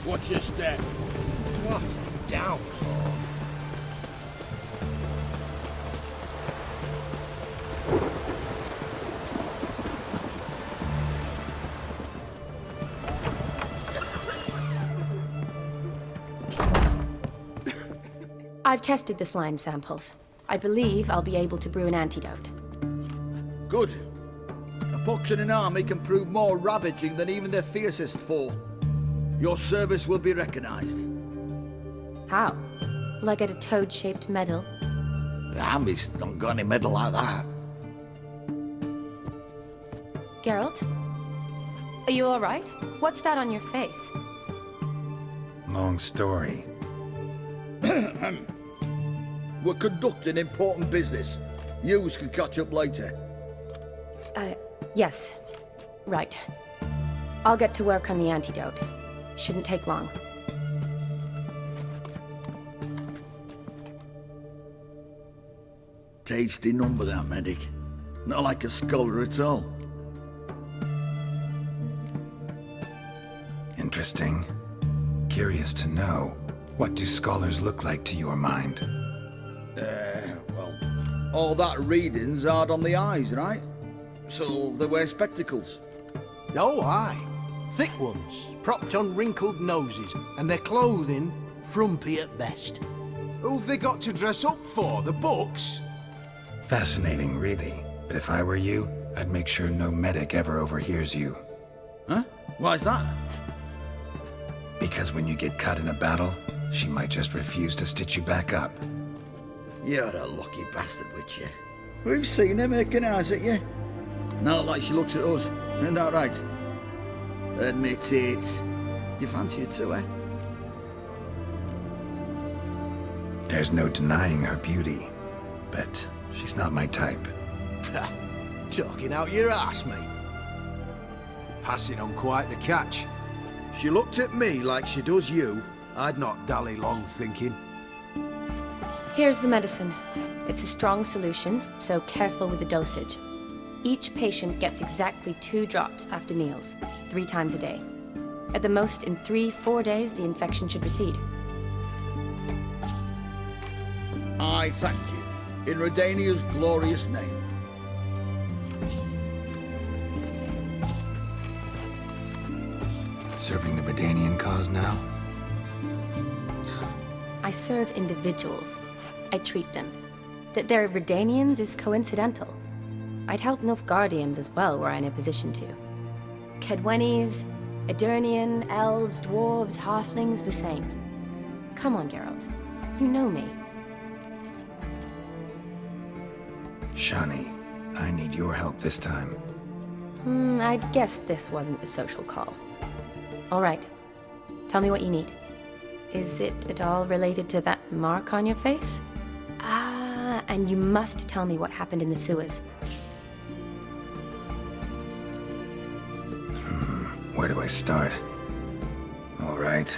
Watch your step. What a downfall. I've tested the slime samples. I believe I'll be able to brew an antidote. Good. A pox in an army can prove more ravaging than even their fiercest foe. Your service will be recognized. How? Will I get a toad-shaped medal? The army's not got any medal like that. Geralt? Are you alright? What's that on your face? Long story. We're conducting important business. Yous can catch up later. Yes. Right. I'll get to work on the antidote. Shouldn't take long. Tasty number, that medic. Not like a scholar at all. Interesting. Curious to know, what do scholars look like to your mind? Well, all that reading's hard on the eyes, right? So they wear spectacles. Oh, aye. Thick ones, propped on wrinkled noses, and their clothing frumpy at best. Who've they got to dress up for? The books? Fascinating, really. But if I were you, I'd make sure no medic ever overhears you. Huh? Why's that? Because when you get cut in a battle, she might just refuse to stitch you back up. You're a lucky bastard, Witcher. We've seen her making eyes at you. Not like she looks at us. Isn't that right? Admit it. You fancy her too, eh? There's no denying her beauty, but she's not my type. Talking out your ass, mate. Passing on quite the catch. She looked at me like she does you. I'd not dally long thinking. Here's the medicine. It's a strong solution, so careful with the dosage. Each patient gets exactly 2 drops after meals, 3 times a day. At the most, in 3-4 days, the infection should recede. I thank you. In Redania's glorious name. Serving the Redanian cause now? I serve individuals. I treat them. That they're Redanians is coincidental. I'd help Nilfgaardians as well were I in a position to. Kedwenis, Edirnian, elves, dwarves, halflings, the same. Come on, Geralt. You know me. Shani, I need your help this time. I'd guess this wasn't a social call. All right. Tell me what you need. Is it at all related to that mark on your face? Ah, and you must tell me what happened in the sewers. Where do I start? All right.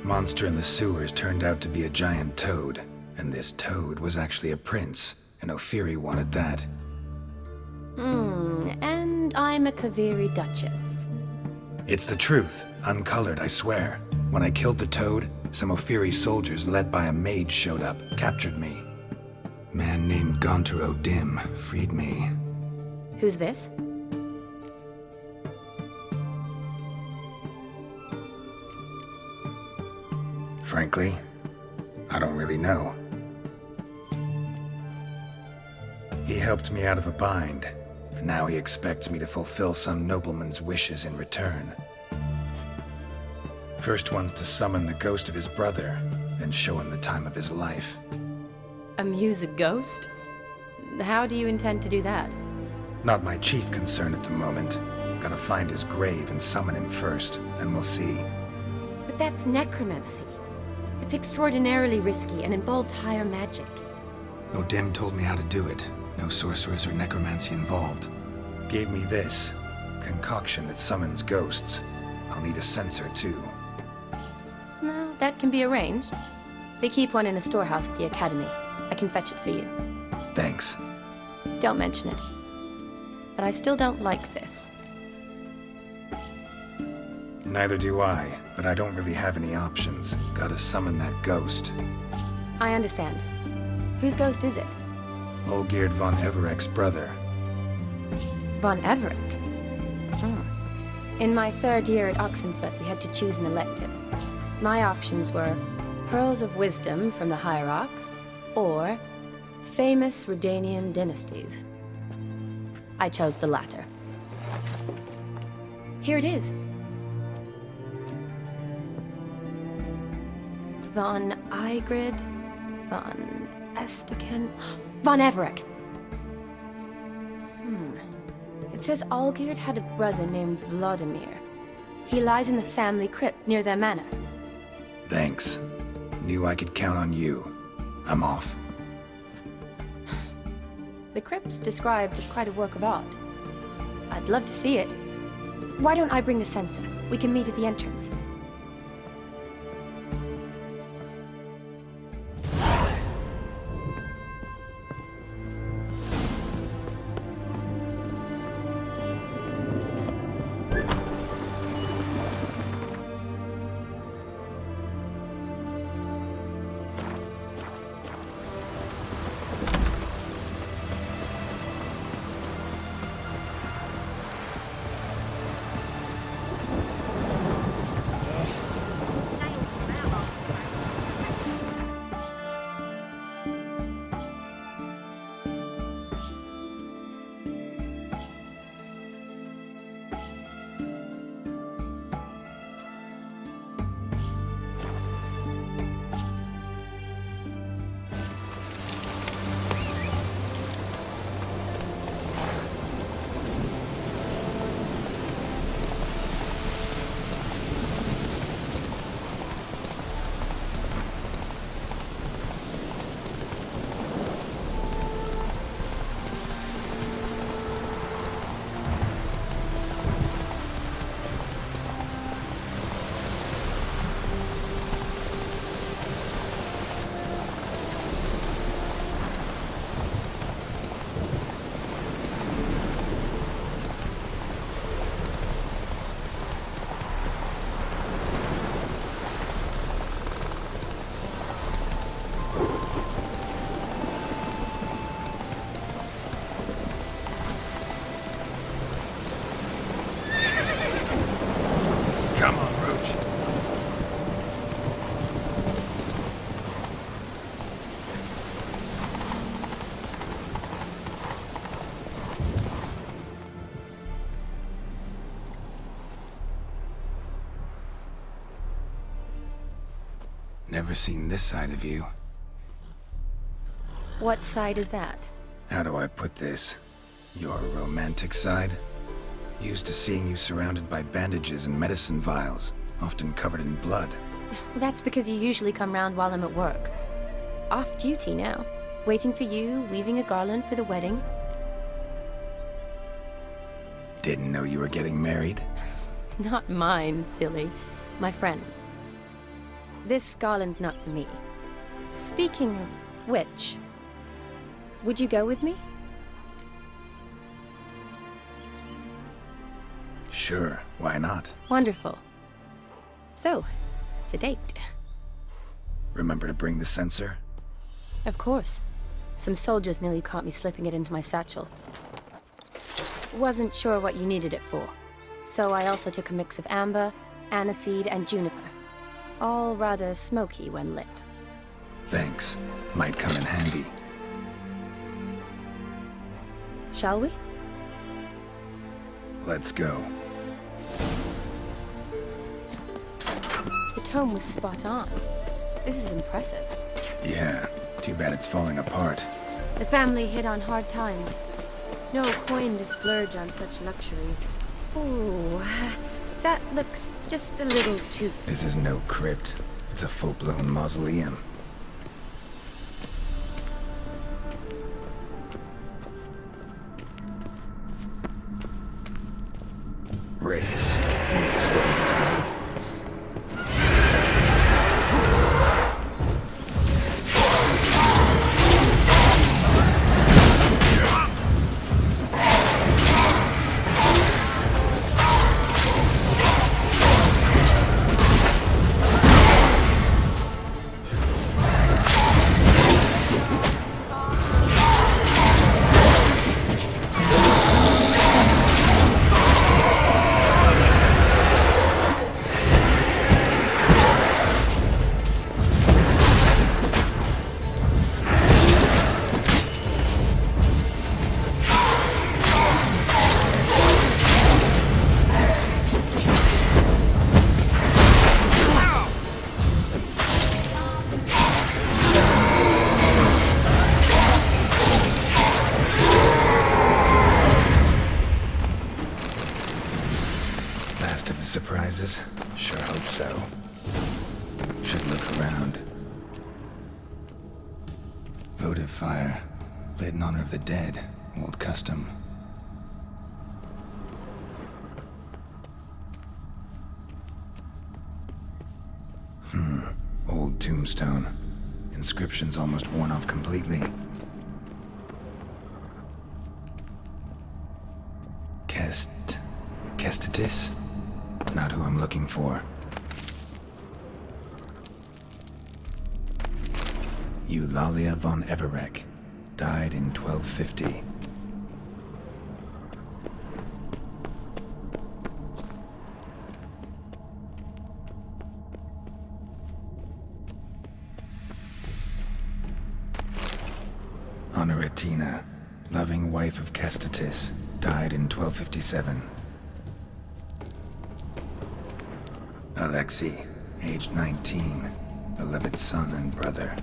Monster in the sewers turned out to be a giant toad, and this toad was actually a prince, and Ophiri wanted that. And I'm a Kaviri Duchess. It's the truth, uncolored, I swear. When I killed the toad, some Ophiri soldiers led by a mage showed up, captured me. Man named Gontaro Dim freed me. Who's this? Frankly, I don't really know. He helped me out of a bind, and now he expects me to fulfill some nobleman's wishes in return. First one's to summon the ghost of his brother, then show him the time of his life. Amuse a ghost? How do you intend to do that? Not my chief concern at the moment. Gotta find his grave and summon him first, then we'll see. But that's necromancy. It's extraordinarily risky and involves higher magic. Odim told me how to do it. No sorceress or necromancy involved. Gave me this concoction that summons ghosts. I'll need a censer too. No, that can be arranged. They keep one in a storehouse at the academy. I can fetch it for you. Thanks. Don't mention it. But I still don't like this. Neither do I, but I don't really have any options. Gotta summon that ghost. I understand. Whose ghost is it? Olgierd von Everek's brother. Von Everett? In my 3rd year at Oxenfoot, we had to choose an elective. My options were Pearls of Wisdom from the Hierarchs, or famous Redanian dynasties. I chose the latter. Here it is. Von Igrid, von Estekin, von Everek. It says Olgierd had a brother named Vladimir. He lies in the family crypt near their manor. Thanks. Knew I could count on you. I'm off. The crypt's described as quite a work of art. I'd love to see it. Why don't I bring the censer? We can meet at the entrance. Never seen this side of you. What side is that? How do I put this? Your romantic side? Used to seeing you surrounded by bandages and medicine vials, often covered in blood. Well, that's because you usually come round while I'm at work. Off duty now. Waiting for you, weaving a garland for the wedding. Didn't know you were getting married? Not mine, silly. My friend's. This garland's not for me. Speaking of which, would you go with me? Sure, why not? Wonderful. So, it's a date. Remember to bring the censer? Of course. Some soldiers nearly caught me slipping it into my satchel. Wasn't sure what you needed it for, so I also took a mix of amber, aniseed, and juniper. All rather smoky when lit. Thanks. Might come in handy. Shall we? Let's go. The tome was spot on. This is impressive. Yeah, too bad it's falling apart. The family hit on hard times. No coin to splurge on such luxuries. Ooh, that looks just a little too... This is no crypt. It's a full-blown mausoleum. Race. This won't be easy. surprises? Sure hope so. Should look around. Votive fire. Lit in honor of the dead. Old custom. Old tombstone. Inscription's almost worn off completely. Kestatis? Not who I'm looking for. Eulalia von Everec. Died in 1250. Honoratina, loving wife of Kestatis, died in 1257. Alexei, aged 19, beloved son and brother.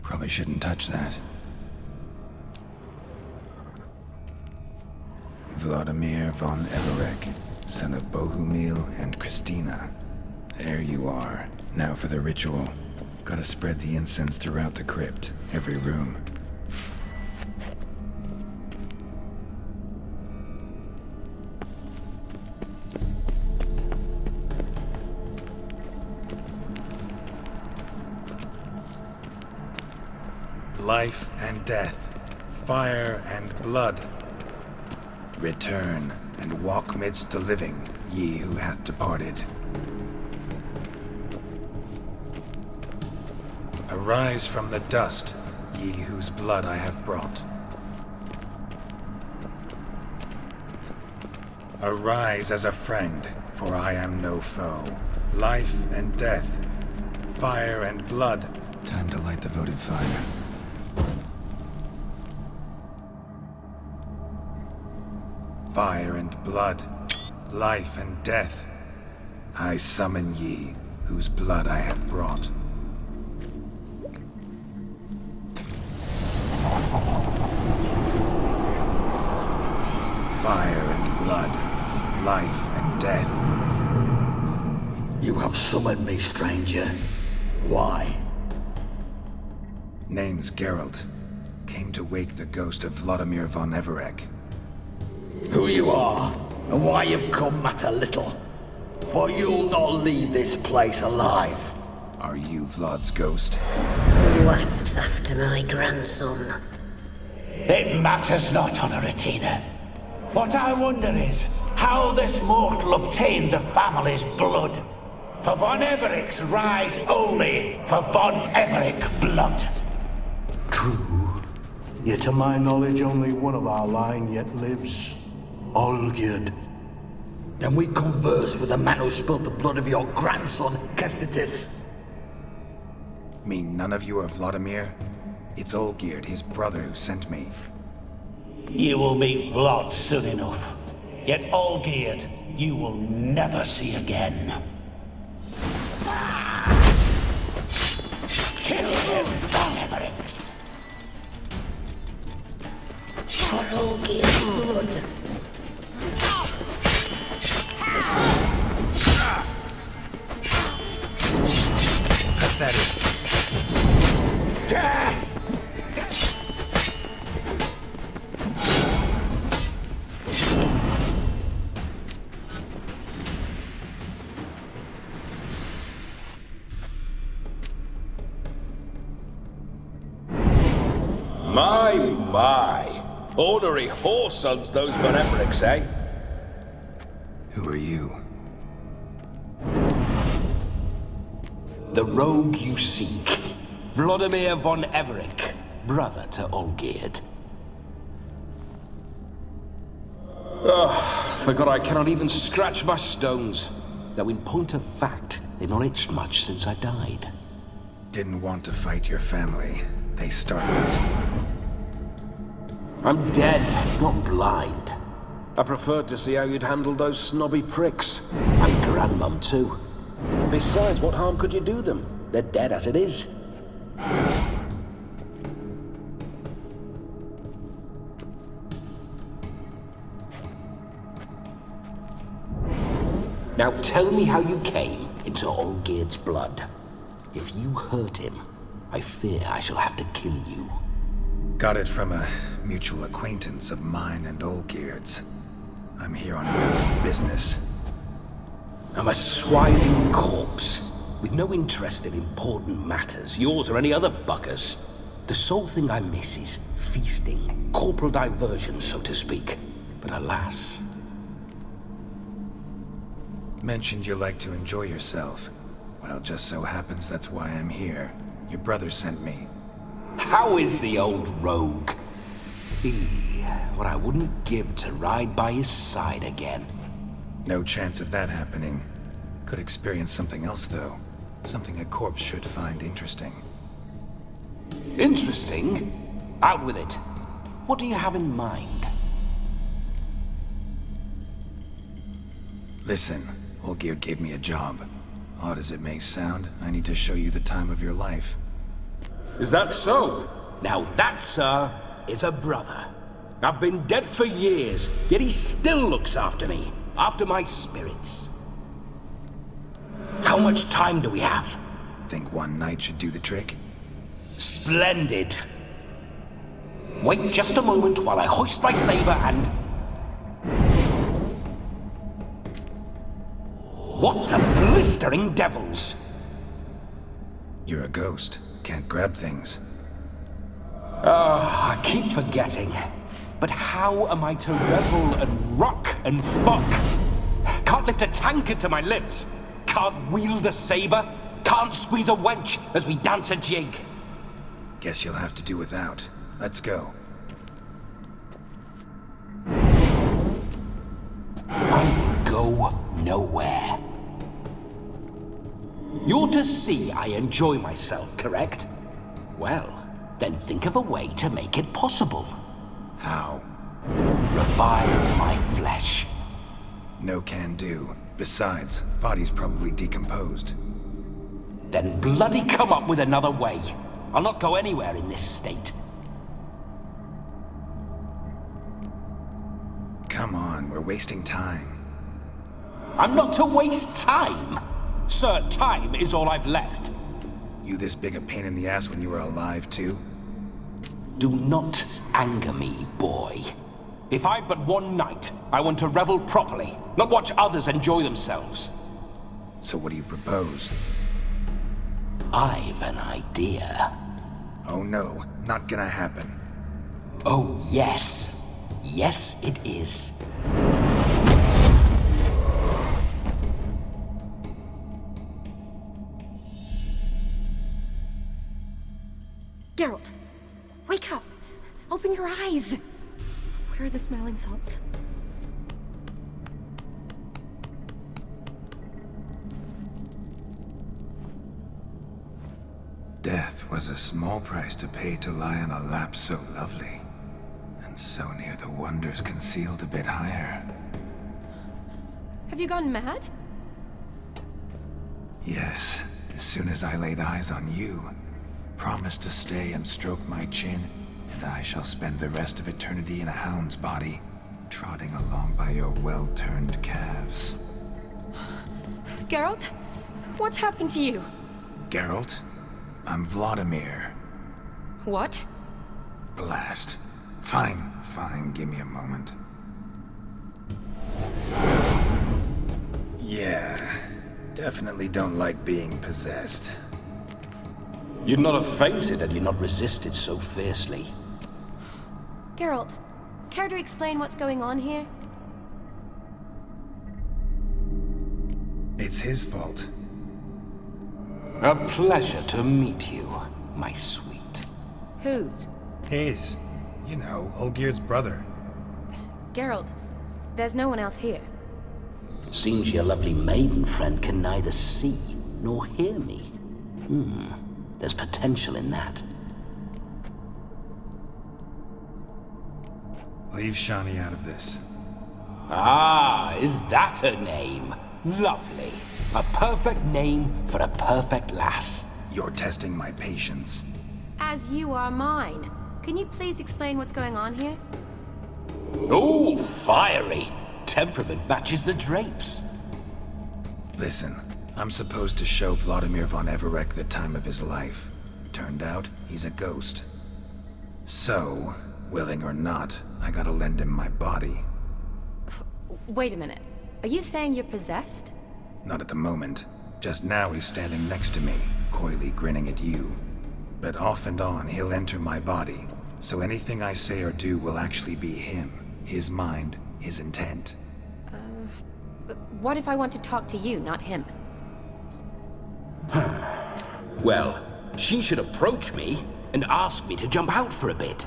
Probably shouldn't touch that. Vladimir von Everec, son of Bohumil and Christina. There you are. Now for the ritual. Gotta spread the incense throughout the crypt, every room. Life and death, fire and blood. Return and walk midst the living, ye who hath departed. Arise from the dust, ye whose blood I have brought. Arise as a friend, for I am no foe. Life and death, fire and blood. Time to light the votive fire. Fire and blood, life and death. I summon ye, whose blood I have brought. Fire and blood, life and death. You have summoned me, stranger. Why? Name's Geralt. Came to wake the ghost of Vladimir von Everec. Who you are, and why you've come matter little. For you'll not leave this place alive. Are you Vlad's ghost? Who asks after my grandson? It matters not, Honoratina. What I wonder is how this mortal obtained the family's blood. For von Everec's rise only for von Everec blood. True. Yet to my knowledge, only one of our line yet lives. Olgierd. Then we converse with the man who spilled the blood of your grandson, Kestatis. Mean none of you are Vladimir? It's Olgierd, his brother, who sent me. You will meet Vlad soon enough. Yet Olgierd, you will never see again. Kill him, von Everec. For Olgierd's blood. Pathetic. Death! My. Ornery whoresons those von Everecs, eh? Who are you? The rogue you seek. Vladimir von Everec, brother to Olgierd. Forgot I cannot even scratch my stones. Though in point of fact, they've not itched much since I died. Didn't want to fight your family. They started it. I'm dead, not blind. I preferred to see how you'd handle those snobby pricks. And Grandmum, too. Besides, what harm could you do them? They're dead as it is. Now tell me how you came into Olgierd's blood. If you hurt him, I fear I shall have to kill you. Got it from a mutual acquaintance of mine and Olgierd's. I'm here on a business. I'm a swiving corpse, with no interest in important matters, yours or any other buggers. The sole thing I miss is feasting, corporal diversion, so to speak. But alas... Mentioned you like to enjoy yourself. Well, just so happens that's why I'm here. Your brother sent me. How is the old rogue? What I wouldn't give to ride by his side again. No chance of that happening. Could experience something else, though. Something a corpse should find interesting. Interesting? Out with it. What do you have in mind? Listen, Olgierd gave me a job. Odd as it may sound, I need to show you the time of your life. Is that so? Now that, sir, is a brother. I've been dead for years, yet he still looks after me, after my spirits. How much time do we have? Think one night should do the trick? Splendid. Wait just a moment while I hoist my saber and... What the blistering devils! You're a ghost. Can't grab things. I keep forgetting. But how am I to revel and rock and fuck? Can't lift a tankard to my lips. Can't wield a saber. Can't squeeze a wench as we dance a jig. Guess you'll have to do without. Let's go. I will go nowhere. You're to see I enjoy myself, correct? Well, then think of a way to make it possible. How? Revive my flesh. No can do. Besides, body's probably decomposed. Then bloody come up with another way. I'll not go anywhere in this state. Come on, we're wasting time. I'm not to waste time. Sir, time is all I've left. You this big a pain in the ass when you were alive, too? Do not anger me, boy. If I've but one night, I want to revel properly, not watch others enjoy themselves. So what do you propose? I've an idea. Oh no, not gonna happen. Oh, yes. Yes, it is. Geralt, wake up! Open your eyes! Where are the smelling salts? Death was a small price to pay to lie on a lap so lovely, and so near the wonders concealed a bit higher. Have you gone mad? Yes, as soon as I laid eyes on you, promised to stay and stroke my chin, and I shall spend the rest of eternity in a hound's body, trotting along by your well-turned calves. Geralt? What's happened to you? Geralt? I'm Vladimir. What? Blast. Fine, give me a moment. Yeah, definitely don't like being possessed. You'd not have fainted had you not resisted so fiercely. Geralt, care to explain what's going on here? It's his fault. A pleasure to meet you, my sweet. Whose? His. You know, Olgierd's brother. Geralt, there's no one else here. Seems your lovely maiden friend can neither see nor hear me. There's potential in that. Leave Shani out of this. Ah, is that her name? Lovely. A perfect name for a perfect lass. You're testing my patience. As you are mine. Can you please explain what's going on here? Oh, fiery. Temperament matches the drapes. Listen, I'm supposed to show Vladimir von Everec the time of his life. Turned out, he's a ghost. So, willing or not, I gotta lend him my body. Wait a minute. Are you saying you're possessed? Not at the moment. Just now he's standing next to me, coyly grinning at you. But off and on, he'll enter my body. So anything I say or do will actually be him. His mind, his intent. But what if I want to talk to you, not him? Well, she should approach me and ask me to jump out for a bit.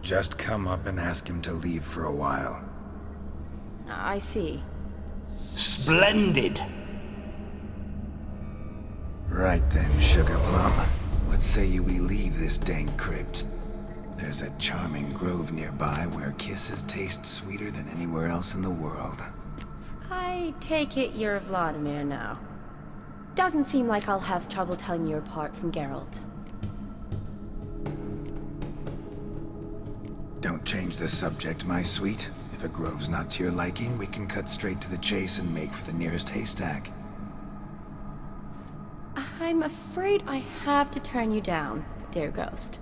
Just come up and ask him to leave for a while. I see. Splendid! Right then, Sugar Plum. What say you we leave this dank crypt? There's a charming grove nearby where kisses taste sweeter than anywhere else in the world. I take it you're Vladimir now. Doesn't seem like I'll have trouble telling you apart from Geralt. Don't change the subject, my sweet. If a grove's not to your liking, we can cut straight to the chase and make for the nearest haystack. I'm afraid I have to turn you down, dear ghost.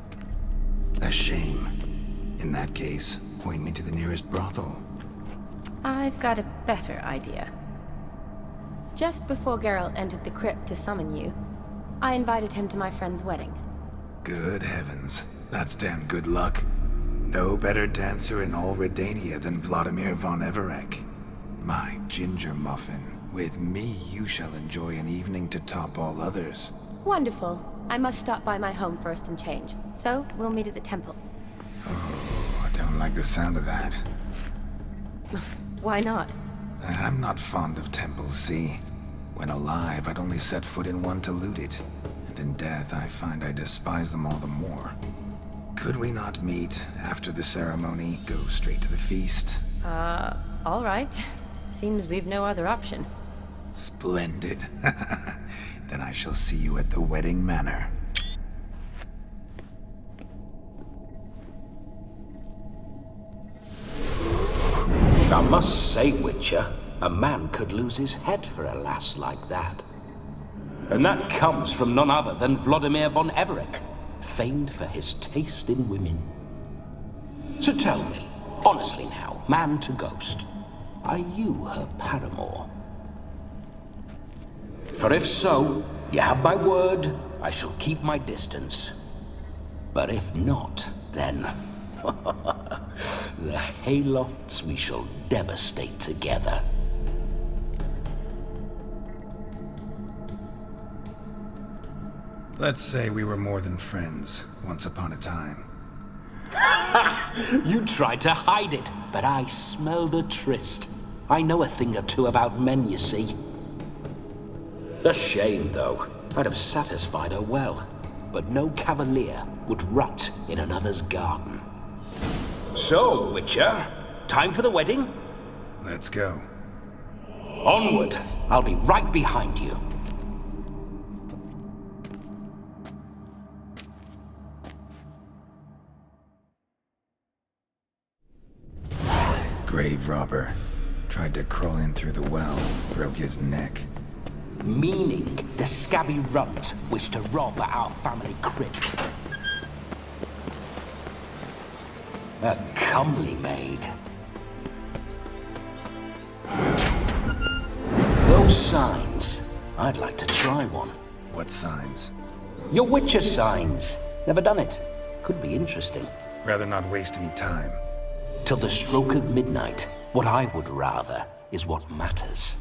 A shame. In that case, point me to the nearest brothel. I've got a better idea. Just before Geralt entered the crypt to summon you, I invited him to my friend's wedding. Good heavens. That's damn good luck. No better dancer in all Redania than Vladimir von Everec. My ginger muffin. With me, you shall enjoy an evening to top all others. Wonderful. I must stop by my home first and change. So, we'll meet at the temple. Oh, I don't like the sound of that. Why not? I'm not fond of temples, see? When alive, I'd only set foot in one to loot it. And in death, I find I despise them all the more. Could we not meet after the ceremony, go straight to the feast? All right. Seems we've no other option. Splendid. Then I shall see you at the wedding manor. I must say, Witcher, a man could lose his head for a lass like that. And that comes from none other than Vladimir von Everec, famed for his taste in women. So tell me, honestly now, man to ghost, are you her paramour? For if so, you have my word, I shall keep my distance. But if not, then... the haylofts we shall devastate together. Let's say we were more than friends, once upon a time. You tried to hide it, but I smelled a tryst. I know a thing or two about men, you see. A shame, though. I'd have satisfied her well, but no cavalier would rut in another's garden. So, Witcher, time for the wedding? Let's go. Onward! I'll be right behind you. Grave robber. Tried to crawl in through the well, broke his neck. Meaning the scabby runt wished to rob our family crypt. A comely maid. Those signs, I'd like to try one. What signs? Your Witcher signs. Never done it. Could be interesting. Rather not waste any time. Till the stroke of midnight, what I would rather is what matters.